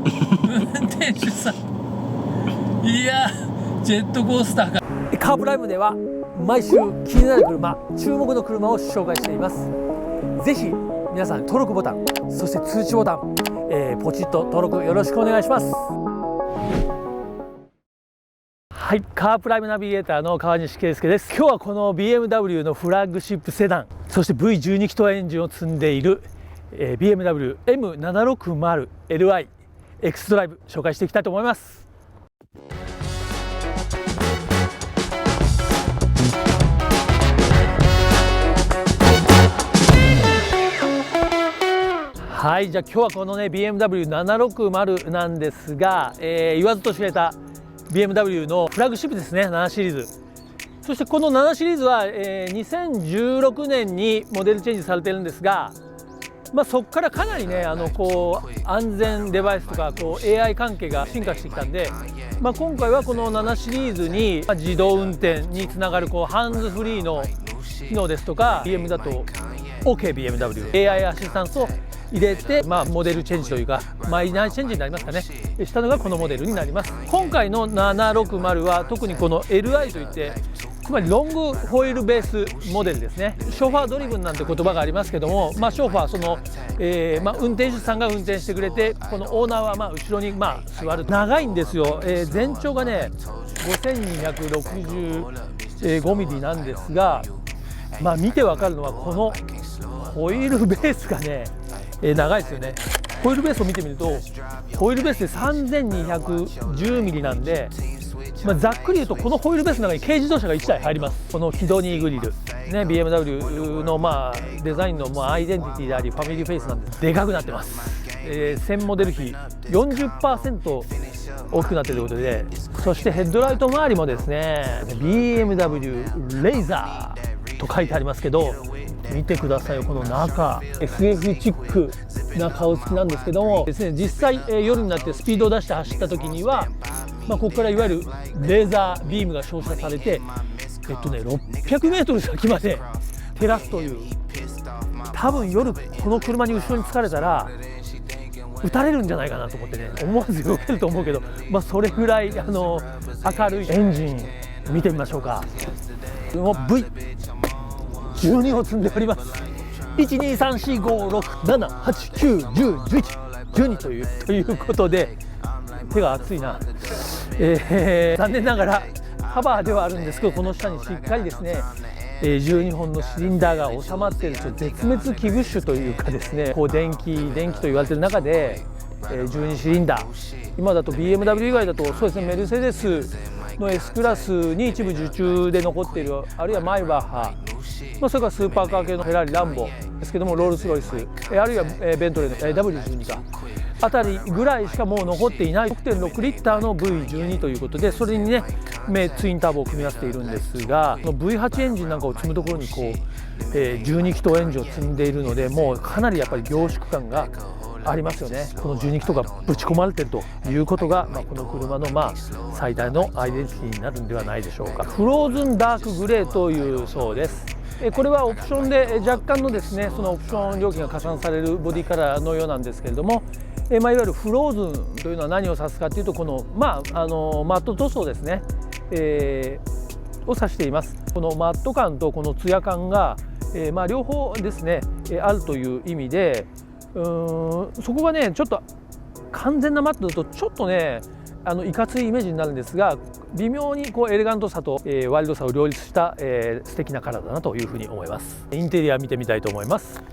運転手さん、いやジェットコースターか。カープライブでは毎週気になる車、注目の車を紹介しています。ぜひ皆さん登録ボタン、そして通知ボタン、ポチッと登録よろしくお願いします。はい、カープライブナビゲーターの川西圭介です。今日はこの BMW のフラッグシップセダン、そして V12 気筒エンジンを積んでいる、BMW M760Li X ドライブ紹介していきたいと思います。はい、じゃあ今日はこのね BMW760 なんですが、言わずと知れた BMW のフラッグシップですね、7シリーズ。そしてこの7シリーズは、2016年にモデルチェンジされてるんですが、そこからかなりねこう安全デバイスとかこう AI 関係が進化してきたんで、今回はこの7シリーズに、自動運転につながるこうハンズフリーの機能ですとか、 BM だと OKBMW AI アシスタントを入れて、モデルチェンジというかマイナーチェンジになりますかね、したのがこのモデルになります。今回の760は特にこの LI といって、つまりロングホイールベースモデルですね。ショーファードリブンなんて言葉がありますけども、ショーファーその、運転手さんが運転してくれて、このオーナーは後ろに座る。長いんですよ。全長がね 5265 ミリなんですが、見てわかるのはこのホイールベースがね、長いですよね。ホイールベースを見てみると、ホイールベースで3210ミリなんで、ざっくり言うとこのホイールベースの中に軽自動車が1台入ります。このキドニーグリル、ね、BMW のデザインのアイデンティティでありファミリーフェイスなんででかくなってます。1000モデル比 40% 大きくなっているということで、そしてヘッドライト周りもですね BMW レイザーと書いてありますけど、見てくださいよ、この中 SF チックな顔つきなんですけどもですね、実際、夜になってスピードを出して走った時には、ここからいわゆるレーザービームが照射されて、600メートル先まで照らすという、多分夜この車に後ろに疲れたら撃たれるんじゃないかなと思ってね、思わず避けると思うけど、それぐらい明るいエンジン見てみましょうか。V12 を積んでおります。123456789101112ということで、手が熱いな。残念ながらカバーではあるんですけど、この下にしっかりですね、12本のシリンダーが収まっている絶滅危惧種というかですね、こう電気と言われている中で、12シリンダー、今だと BMW 以外だとそうですね、メルセデスの S クラスに一部受注で残っている、あるいはマイバッハ、それからスーパーカー系のフェラーリ、ランボですけども、ロールスロイス、あるいはベントレーの W12 かあたりぐらいしかもう残っていない 6.6 リッターの V12 ということで、それにねツインターボを組み合わせているんですが、V8 エンジンなんかを積むところにこう、12気筒エンジンを積んでいるので、もうかなりやっぱり凝縮感がありますよね。この12気筒がぶち込まれているということが、この車の最大のアイデンティティになるんではないでしょうか。フローズンダークグレーというそうです。これはオプションで若干のですね、そのオプション料金が加算されるボディカラーのようなんですけれども、いわゆるフローズンというのは何を指すかというと、このマット塗装ですね、を指しています。このマット感とこのツヤ感が、両方ですね、あるという意味で、そこがねちょっと完全なマットだとちょっとねいかついイメージになるんですが、微妙にこうエレガントさと、ワイルドさを両立した、素敵なカラーだなというふうに思います。インテリア見てみたいと思います。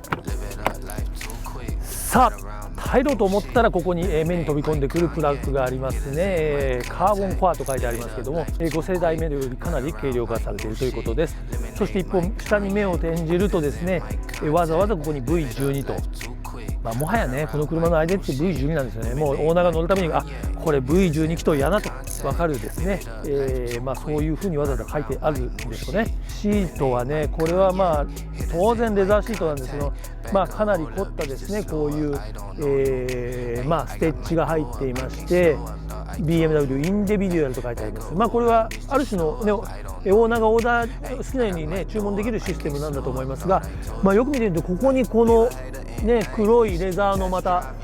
さあ入ろうと思ったら、ここに目に飛び込んでくるプラグがありますね。カーボンコアと書いてありますけども、5世代目よりかなり軽量化されているということです。そして一本下に目を転じるとですね、わざわざここに V12 と、もはやねこの車のアイデンティティ V12 なんですよね。もうオーナーが乗るためにこれ V12 気筒やなと分かるですね、そういうふうにわざわざ書いてあるんでしょうね。シートはね、これは当然レザーシートなんですけど、かなり凝ったですね、こういう、ステッチが入っていまして、 BMW インディビデュアルと書いてあります。これはある種の、ね、オーナーがオーダー好きなようにね注文できるシステムなんだと思いますが、よく見てみるとここにこのね黒いレザーのまた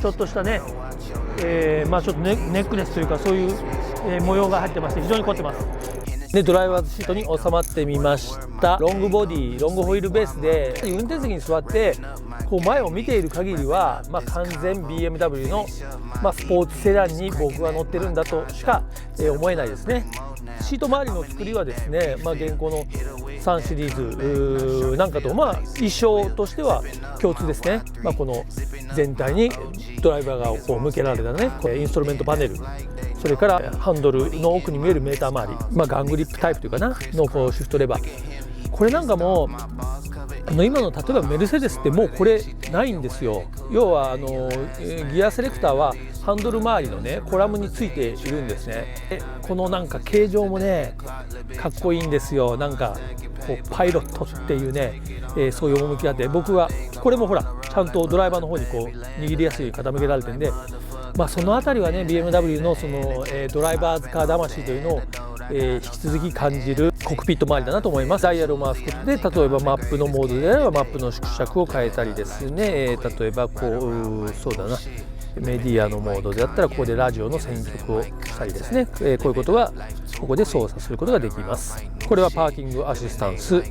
ちょっとしたねまあちょっとネックレスというかそういう、模様が入ってまして非常に凝ってます。でドライバーズシートに収まってみました。ロングボディロングホイールベースで運転席に座ってこう前を見ている限りは、まあ、完全 BMW の、まあ、スポーツセダンに僕は乗ってるんだとしか、思えないですね。シート周りの作りはですね、まあ、現行の3シリーズなんかと、まあ、一緒としては共通ですね。まあ、この全体にドライバーがこう向けられたねこれインストルメントパネル、それからハンドルの奥に見えるメーター周り、まあ、ガングリップタイプというかなのこうシフトレバー、これなんかも今の例えばメルセデスってもうこれないんですよ。要はギアセレクターはハンドル周りのねコラムについているんですね。このなんか形状もねかっこいいんですよ。なんかこうパイロットっていうね、そういう趣があって、僕はこれもほらちゃんとドライバーの方にこう握りやすい傾けられてるんで、まあ、そのあたりはね BMW のその、ドライバーズカー魂というのを、引き続き感じるコックピット周りだなと思います。ダイヤルを回すことで例えばマップのモードであればマップの縮尺を変えたりですね、例えばこうそうだなメディアのモードであったらここでラジオの選曲をしたりですね、こういうことがここで操作することができます。これはパーキングアシスタンス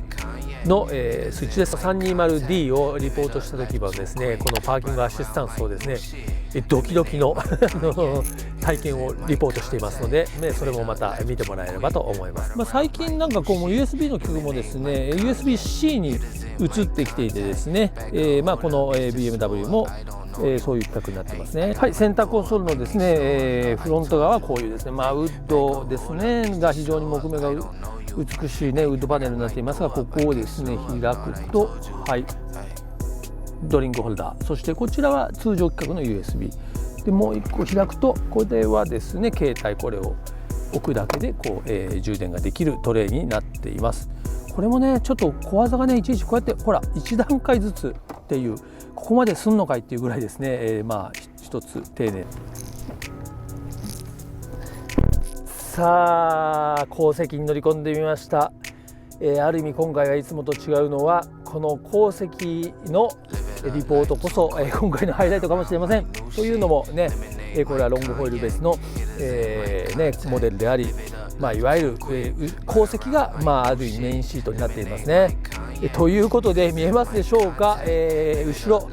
の、スイッチです。 320D をリポートした時はですねこのパーキングアシスタンスをですねドキドキの体験をリポートしていますので、それもまた見てもらえればと思います。まあ、最近なんかこう USB の曲もですね USB-C に移ってきていてですね、まあこの BMW もそういう企画になってますね。はい、センターコンソールのですね、フロント側はこういうですね、まあ、ウッドですねが非常に木目が美しいねウッドパネルになっていますが、ここをですね開くと、はい、ドリンクホルダー、そしてこちらは通常規格の USB で、もう1個開くとこれはですね携帯、これを置くだけでこう、充電ができるトレイになっています。これもねちょっと小技がねいちいちこうやってほら1段階ずつっていう、ここまですんのかいっていうぐらいですね、まあ一つ丁寧。さあ後席に乗り込んでみました。ある意味今回はいつもと違うのはこの後席のリポートこそ、今回のハイライトかもしれません。というのもね、これはロングホイールベースの、モデルであり、まあ、いわゆる、後席が、まあ、ある意味メインシートになっていますね。ということで見えますでしょうか、後ろ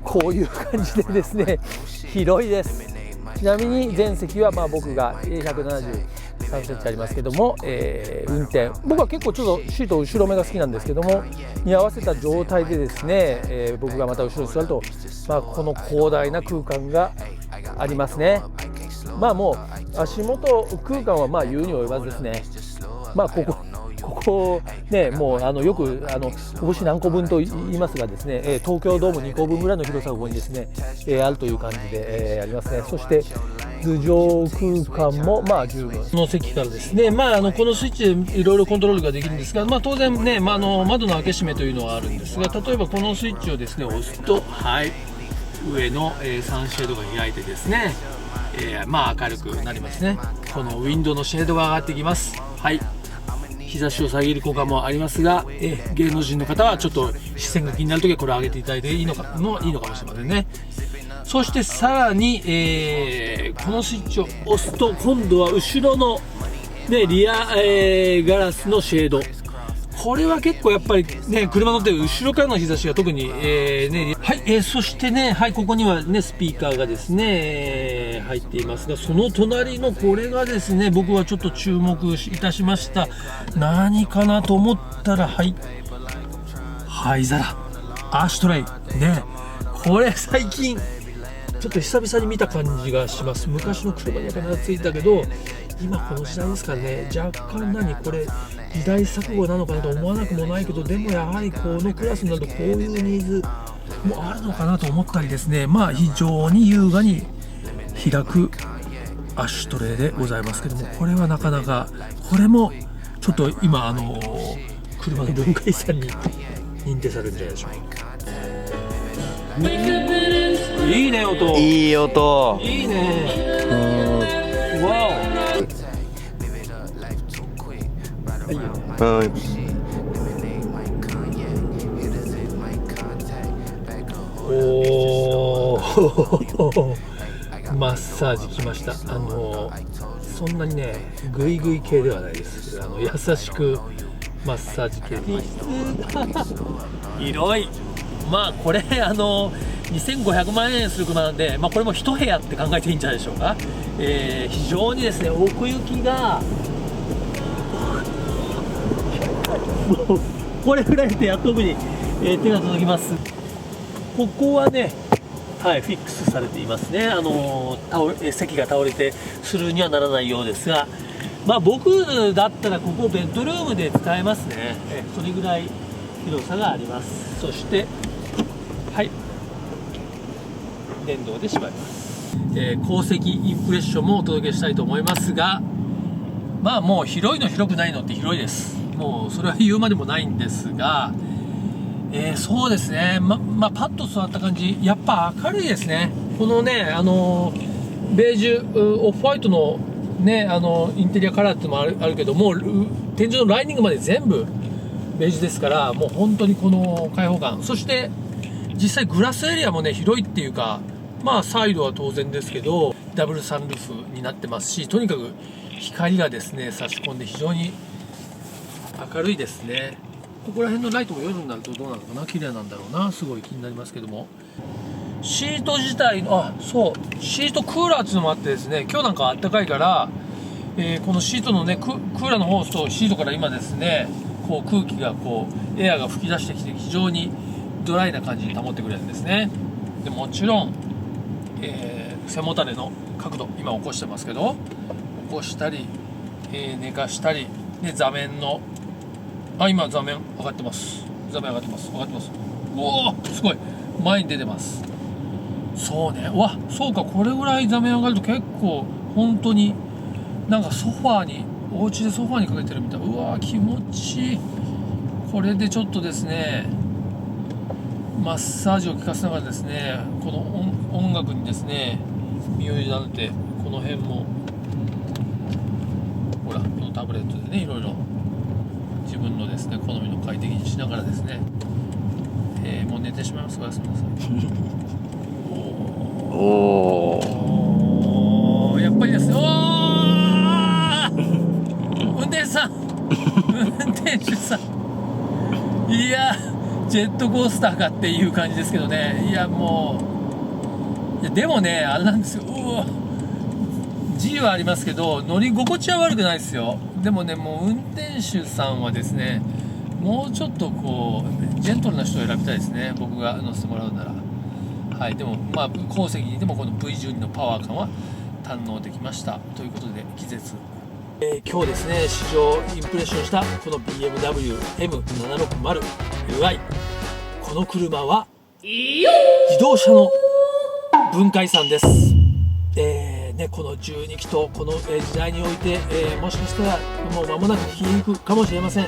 こういう感じでですね広いです。ちなみに前席はまあ僕が173センチありますけども、運転僕は結構ちょっとシート後ろ目が好きなんですけども、に合わせた状態でですね、僕がまた後ろに座ると、まあ、この広大な空間がありますね。まあもう足元空間はまあ言うに及ばずですね。まあここね、もうよく拳何個分と言いますがですね、東京ドーム2個分ぐらいの広さがここにですね、あるという感じで、ありますね。そして頭上空間もまあ十分、この席からですね、まあこのスイッチでいろいろコントロールができるんですが、まあ当然ね、まあ窓の開け閉めというのはあるんですが、例えばこのスイッチをですね押すと、はい上の、サンシェードが開いてですね、まあ明るくなりますね。このウィンドウのシェードが上がってきます。はい、日差しを遮る効果もありますが、芸能人の方はちょっと視線が気になるときはこれを上げていただいていいのかもしれませんね。そしてさらに、このスイッチを押すと今度は後ろの、ね、リア、ガラスのシェード、これは結構やっぱりね車乗ってる後ろからの日差しが特に、ね、はい、そしてね、はい、ここにはねスピーカーがですね、入っていますが、その隣のこれがですね僕はちょっと注目いたしました。何かなと思ったら、はい灰皿アーシュトレイね、これ最近ちょっと久々に見た感じがします。昔の車には必ずついたけど今この時代ですからね、若干これ時代錯誤なのかなと思わなくもないけど、でもやはりこのクラスになるとこういうニーズもあるのかなと思ったりですね、まあ非常に優雅に開くアッシュトレイでございますけども、これはなかなか、これもちょっと今車の文化遺産に認定されるんじゃないでしょうか。いいね音、いい音、いいね、わお、はい、おーマッサージ来ました。そんなにねグイグイ系ではないです。優しくマッサージ系。広い。まあこれ2500万円する車なんで、まあ、これも一部屋って考えていいんじゃないでしょうか。非常にですね奥行きがもうこれぐらいでやっと奥に、手が届きます。ここはね、はい、フィックスされていますね。席が倒れてするにはならないようですが、まあ僕だったらここをベッドルームで使えますね。それぐらい広さがあります。そしてはい、電動で縛ります。後席インプレッションもお届けしたいと思いますが、まあもう広いの広くないのって広いです。もうそれは言うまでもないんですが、そうですね、まあパッと座った感じ、やっぱ明るいですね。このねベージュオフホワイトのねインテリアカラーっていうのもあるけども、天井のライニングまで全部ベージュですから、もう本当にこの開放感。そして実際グラスエリアもね広いっていうか、まあサイドは当然ですけどダブルサンルーフになってますし、とにかく光がですね差し込んで非常に明るいですね。ここら辺のライトも夜になるとどうなのかな、綺麗なんだろうな、すごい気になりますけども。シート自体のそうシートクーラーっていうのもあってですね、今日なんかあったかいから、このシートのねクーラーの方を押すとシートから今ですねこう空気がこうエアが吹き出してきて非常にドライな感じに保ってくれるんですね。でもちろん、背もたれの角度今起こしてますけど、起こしたり、寝かしたりで座面の今座面上がってます。座面上がってます。おおすごい前に出てます。そうね、そうか、これぐらい座面上がると結構本当になんかソファーに、お家でソファーにかけてるみたい。うわ気持ちいい。これでちょっとですねマッサージを効かせながらですね、この音楽にですね身を委ねて、この辺もほらこのタブレットでねいろいろ自分のですね好みの快適にしながらですね、もう寝てしまいます。おやすみなさい。おやっぱりですね。運転手さん運転手さん、いやジェットコースターかっていう感じですけどね。いやもうでもねあれなんですよ、G はありますけど乗り心地は悪くないですよ。でもねもう運転手さんはですねもうちょっとこうジェントルな人を選びたいですね、僕が乗せてもらうなら。はい、でもまあ後席にいてもこの V12 のパワー感は堪能できましたということで気絶。今日ですね試乗インプレッションしたこの BMW M760Li、 この車は自動車の文化遺産です。この12気筒、この時代において、もしかしたらもう間もなく消えゆくかもしれません。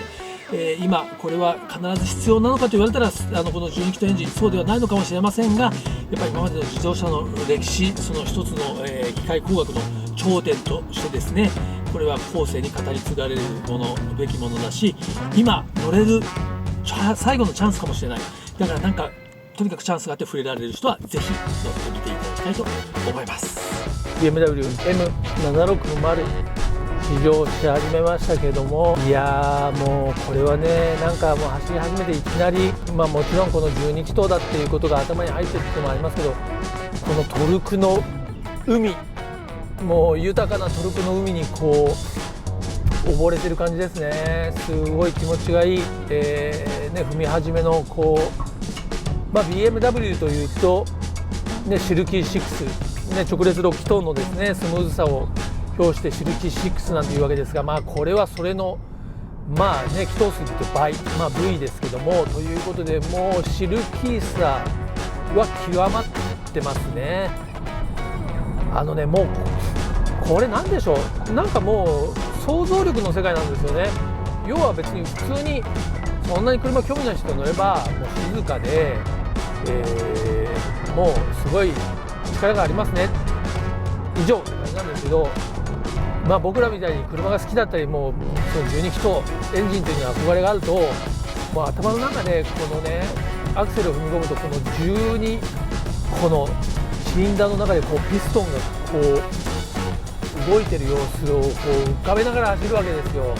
今これは必ず必要なのかと言われたらこの12気筒エンジンそうではないのかもしれませんが、やっぱり今までの自動車の歴史、その一つの、機械工学の頂点としてですね、これは後世に語り継がれるべきものだし、今乗れる最後のチャンスかもしれない。だからなんかとにかくチャンスがあって触れられる人はぜひ乗ってみていただきたいと思います。 BMW M760試乗し始めましたけども、いやーもうこれはねなんかもう走り始めていきなり、もちろんこの12気筒だっていうことが頭に入ってるっていうのもありますけど、このトルクの海、もう豊かなトルクの海にこう溺れてる感じですね。すごい気持ちがいい、踏み始めのこう、BMW というと、シルキー6、直列6気筒のですねスムーズさを表してシルキー6なんていうわけですが、これはそれの気筒数って倍、V ですけども、ということでもうシルキーさは極まってますね。もうこれなんでしょう、なんかもう想像力の世界なんですよね。要は別に普通にそんなに車興味ない人が乗ればもう静かで、もうすごい力がありますね以上って感じなんですけど、僕らみたいに車が好きだったり、もうその12気筒エンジンというに憧れがあると、もう頭の中でこのねアクセルを踏み込むとこの12このシシリンダーの中でこうピストンがこう動いてる様子をこう浮かべながら走るわけですよ。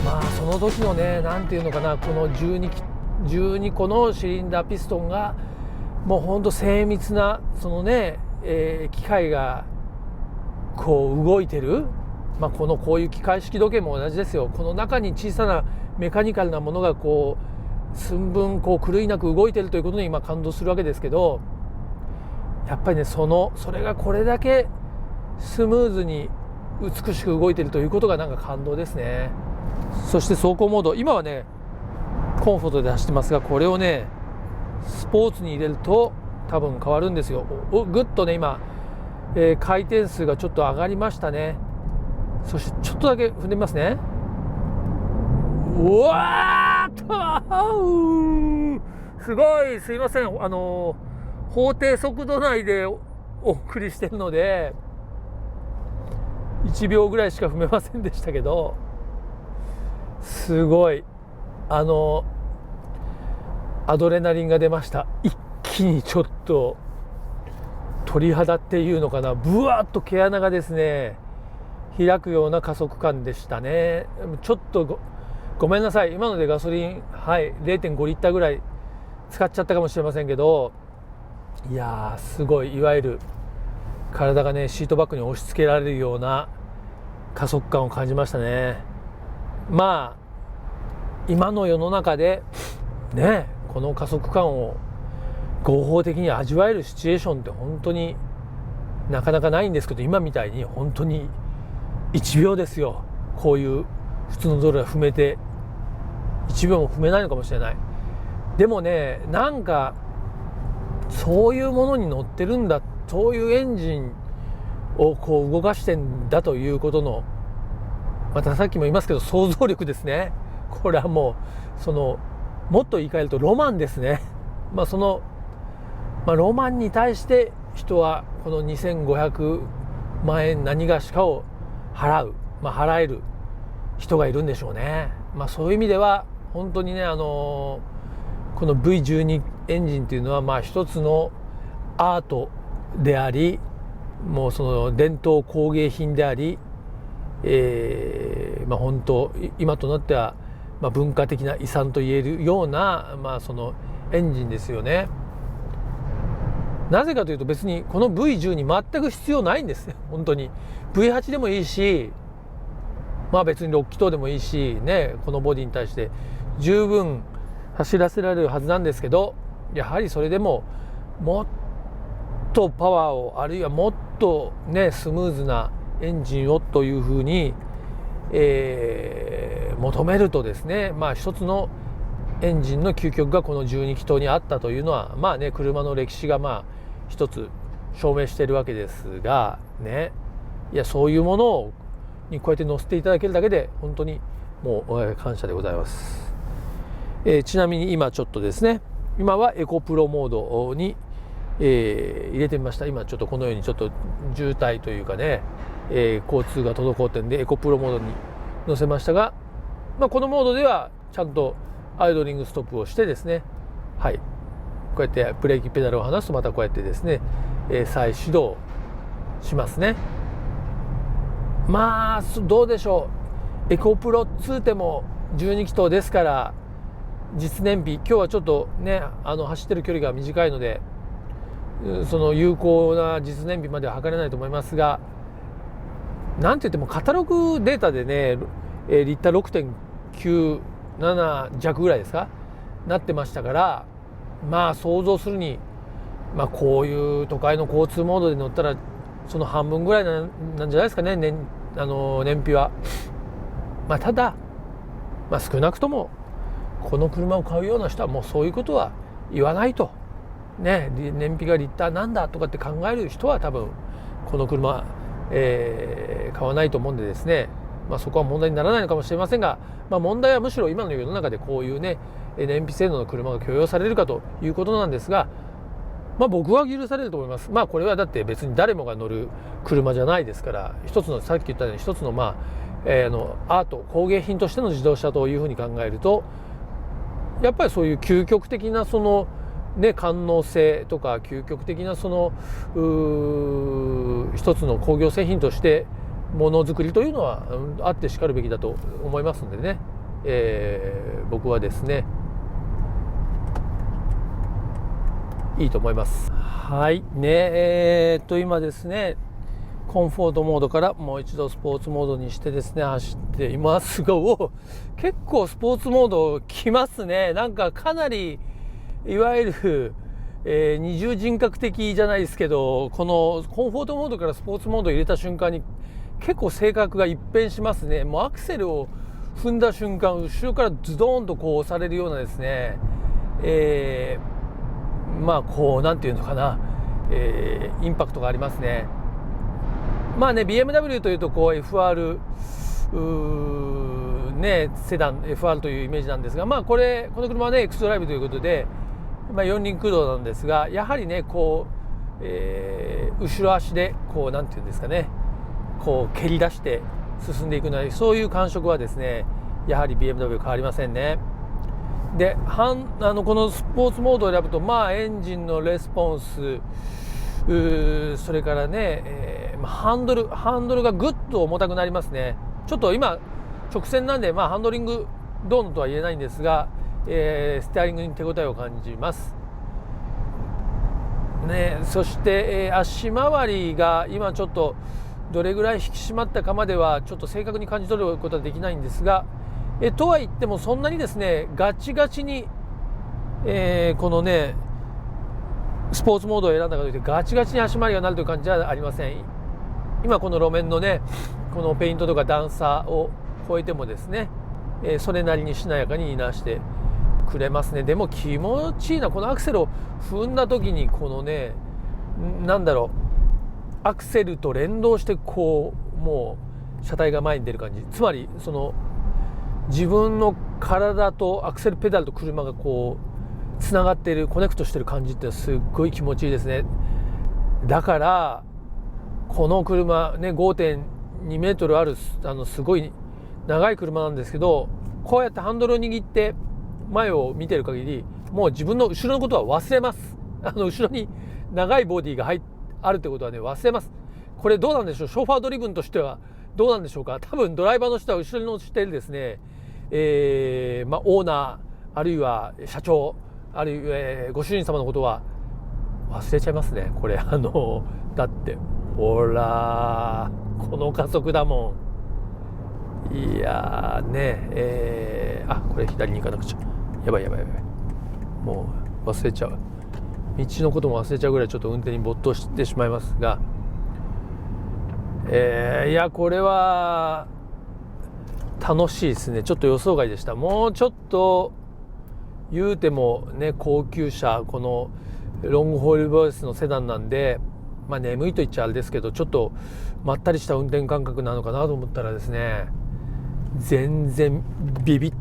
まあその時のね、なんていうのかな、この12個のシリンダーピストンがもうほんと精密なそのね、機械がこう動いてる、こういう機械式時計も同じですよ。この中に小さなメカニカルなものがこう寸分こう狂いなく動いてるということに今感動するわけですけど、やっぱりねそれがこれだけスムーズに美しく動いてるということがなんか感動ですね。そして走行モード、今はねコンフォートで走ってますが、これをねスポーツに入れると多分変わるんですよ。ぐっとね今、回転数がちょっと上がりましたね。そしてちょっとだけ踏んでみますね。うわーっとすごい、すいません、法定速度内でお送りしてるので1秒ぐらいしか踏めませんでしたけど、すごいアドレナリンが出ました。一気にちょっと鳥肌っていうのかな、ブワーッと毛穴がですね開くような加速感でしたね。ちょっとごめんなさい、今のでガソリン、0.5 リッターぐらい使っちゃったかもしれませんけど、いやーすごい、いわゆる体がねシートバッグに押し付けられるような加速感を感じましたね。まあ今の世の中でねこの加速感を合法的に味わえるシチュエーションって本当になかなかないんですけど、今みたいに本当に1秒ですよ。こういう普通の道路が踏めて1秒も踏めないのかもしれない。でもね、なんかそういうものに乗ってるんだ、そういうエンジンをこう動かしてんだということの、またさっきも言いますけど想像力ですね。これはもうもっと言い換えるとロマンですね。ロマンに対して人はこの2500万円何がしかを払える人がいるんでしょうね。そういう意味では本当にね、この V12 エンジンというのは一つのアートであり、もうその伝統工芸品であり、本当今となっては文化的な遺産と言えるような、そのエンジンですよね。なぜかというと別にこの V12 全く必要ないんです。本当に V8 でもいいし、別に6気筒でもいいしね、このボディに対して十分走らせられるはずなんですけど、やはりそれでももっとパワーを、あるいはもっとねスムーズなエンジンをというふうに、求めるとですね、一つのエンジンの究極がこの12気筒にあったというのは車の歴史が一つ証明しているわけですがね、いやそういうものにこうやって乗せていただけるだけで本当にもう感謝でございます。ちなみに今ちょっとですね、今はエコプロモードに、入れてみました。今ちょっとこのようにちょっと渋滞というかね、交通が滞ってんでエコプロモードに乗せましたが、このモードではちゃんとアイドリングストップをしてですね、こうやってブレーキペダルを離すとまたこうやってですね、再始動しますね。どうでしょう、エコプロ2でも12気筒ですから実燃費、今日はちょっとね走ってる距離が短いのでその有効な実燃費までは測れないと思いますが、なんて言ってもカタログデータでねリッター 6.97 弱ぐらいですかなってましたから、想像するに、こういう都会の交通モードで乗ったらその半分ぐらいなんじゃないですかね、燃費は。ただ、少なくともこの車を買うような人はもうそういうことは言わないとね、燃費がリッターなんだとかって考える人は多分この車、買わないと思うんでですね、そこは問題にならないのかもしれませんが、問題はむしろ今の世の中でこういうね燃費性能の車が許容されるかということなんですが、僕は許されると思います。これはだって別に誰もが乗る車じゃないですから、一つのさっき言ったように一つのアート工芸品としての自動車というふうに考えると、やっぱりそういう究極的なそのね、官能性とか究極的なその一つの工業製品としてものづくりというのはあってしかるべきだと思いますんでね、僕はですねいいと思います。はいね、今ですねコンフォートモードからもう一度スポーツモードにしてですね走っていますが、結構スポーツモードきますね。なんかかなりいわゆる、二重人格的じゃないですけど、このコンフォートモードからスポーツモードを入れた瞬間に結構性格が一変しますね。もうアクセルを踏んだ瞬間後ろからズドーンとこう押されるようなですね、まあこうなんていうのかな、インパクトがありますね。まあね BMW というとこう FR ねセダン FR というイメージなんですが、まあこの車はね X ドライブということで、まあ、四輪駆動なんですが、やはりねこう、後ろ足でこうなんていうんですかね、こう蹴り出して進んでいくので、そういう感触はですねやはり BMW 変わりませんね。でこのスポーツモードを選ぶと、まあエンジンのレスポンス、それからね、ハンドルがぐっと重たくなりますね。ちょっと今直線なんで、まあハンドリングどうのとは言えないんですが、ステアリングに手応えを感じますね。そして、足回りが今ちょっとどれぐらい引き締まったかまではちょっと正確に感じ取ることはできないんですが、とは言ってもそんなにですねガチガチに、このねスポーツモードを選んだかといってガチガチに足回りがなるという感じではありません。今この路面のねこのペイントとか段差を越えてもですね、それなりにしなやかにいなしてくれますね。でも気持ちいいな、このアクセルを踏んだ時にこのねなんだろう、アクセルと連動してこうもう車体が前に出る感じ、つまりその自分の体とアクセルペダルと車がこうつながっている、コネクトしている感じってすっごい気持ちいいですね。だからこの車ね 5.2 メートルあるすごい長い車なんですけど、こうやってハンドルを握って前を見てる限りもう自分の後ろのことは忘れます。後ろに長いボディがあるってことはね忘れます。これどうなんでしょう、ショーファードリブンとしてはどうなんでしょうか。多分ドライバーの人は後ろに乗ってるですね、まあ、オーナーあるいは社長あるいは、ご主人様のことは忘れちゃいますね。これだってほらこの加速だもん。いやーね、これ左に行かなくちゃ、やばいもう忘れちゃう、道のことも忘れちゃうぐらいちょっと運転に没頭してしまいますが、いやこれは楽しいですね。ちょっと予想外でした。もうちょっと言うてもね高級車、このロングホイールベースのセダンなんで、まあ眠いと言っちゃあれですけど、ちょっとまったりした運転感覚なのかなと思ったらですね全然ビビッ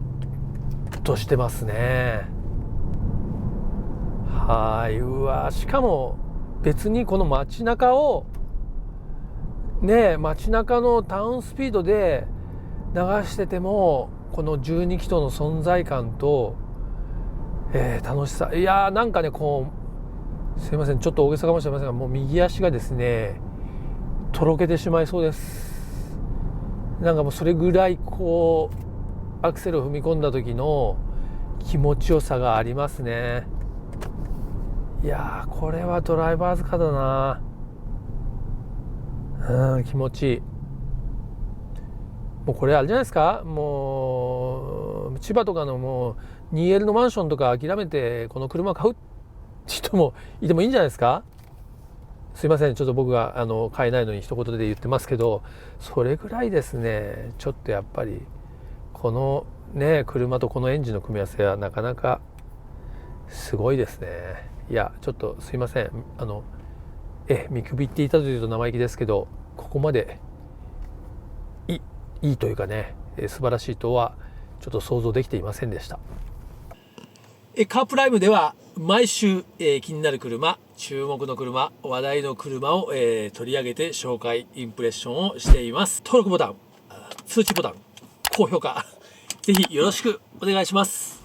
としてますね。はい、うわ、しかも別にこの街中をね街中のタウンスピードで流しててもこの12気筒の存在感と、楽しさ、いやーなんかねこうすいませんちょっと大げさかもしれませんが、もう右足がですねとろけてしまいそうです。なんかもうそれぐらいこうアクセルを踏み込んだ時の気持ちよさがありますね。いやーこれはドライバーズカーだな。気持ちいい。もうこれあれじゃないですか、もう千葉とかのもう 2L のマンションとか諦めてこの車買う人もいてもいいんじゃないですか。すいませんちょっと僕が買えないのに一言で言ってますけど、それぐらいですねちょっとやっぱりこのね車とこのエンジンの組み合わせはなかなかすごいですね。いやちょっとすいません見くびっていたというと生意気ですけど、ここまでいいというかね素晴らしいとはちょっと想像できていませんでした。カープライムでは毎週、気になる車、注目の車、話題の車を、取り上げて紹介インプレッションをしています。登録ボタン、通知ボタン、高評価ぜひよろしくお願いします。